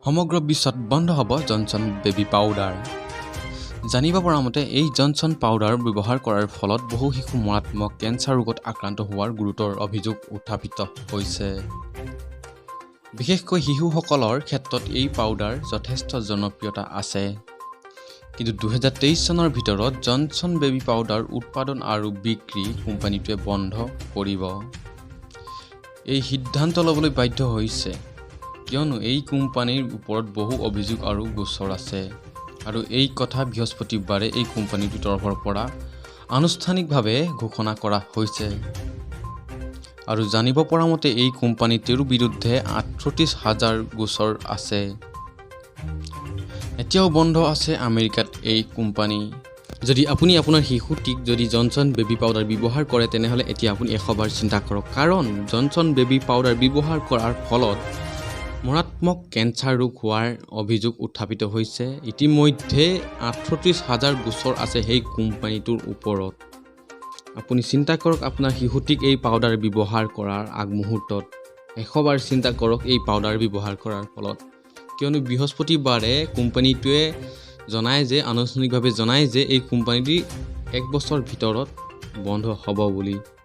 সমগ্ৰ বিশ্বত বন্ধ হ'ব জনছন বেবী পাউডাৰ। জানিব পৰা মতে এই জনছন পাউডাৰ ব্যৱহাৰ কৰাৰ ফলত বহু শিশু মাৰাত্মক কেঞ্চাৰ ৰোগত আক্ৰান্ত হোৱাৰ গুৰুতৰ অভিযোগ উত্থাপিত হৈছে। বিশেষকৈ শিশুসকলৰ ক্ষেত্ৰত এই পাউডাৰ যথেষ্ট জনপ্ৰিয়তা আছে। কিন্তু 2023 চনৰ ভিতৰত জনছন বেবী পাউডাৰ উৎপাদন আৰু বিক্ৰী কোম্পানীটোৱে বন্ধ কৰিব। এই সিদ্ধান্ত ল'বলৈ বাধ্য হৈছে কিয়নো এই কোম্পানীৰ ওপৰত বহু অভিযোগ আৰু গোচৰ আছে আৰু এই কথা বৃহস্পতিবাৰে এই কোম্পানীটোৰ তৰফৰ পৰা আনুষ্ঠানিকভাৱে ঘোষণা কৰা হৈছে। আৰু জানিব পৰা মতে এই কোম্পানীটোৰ বিৰুদ্ধে 38,000 গোচৰ আছে। এতিয়াও বন্ধ আছে আমেৰিকাত এই কোম্পানী। যদি আপুনি আপোনাৰ শিশুটিক যদি জনছন বেবী পাউডাৰ ব্যৱহাৰ কৰে তেনেহ'লে এতিয়া আপুনি 100 বাৰ চিন্তা কৰক, কাৰণ জনছন বেবী পাউডাৰ ব্যৱহাৰ কৰাৰ ফলত মাৰাত্মক কেঞ্চাৰ ৰোগ হোৱাৰ অভিযোগ উত্থাপিত হৈছে। ইতিমধ্যে 38,000 গোচৰ আছে সেই কোম্পানীটোৰ ওপৰত। আপুনি চিন্তা কৰক আপোনাৰ শিশুটিক এই পাউডাৰ ব্যৱহাৰ কৰাৰ আগমুহূৰ্তত 100 বাৰ চিন্তা কৰক এই পাউডাৰ ব্যৱহাৰ কৰাৰ ফলত, কিয়নো বৃহস্পতিবাৰে কোম্পানীটোৱে আনুষ্ঠানিকভাৱে জনায় যে এই কোম্পানীটি 1 বছৰ ভিতৰত বন্ধ হ'ব বুলি।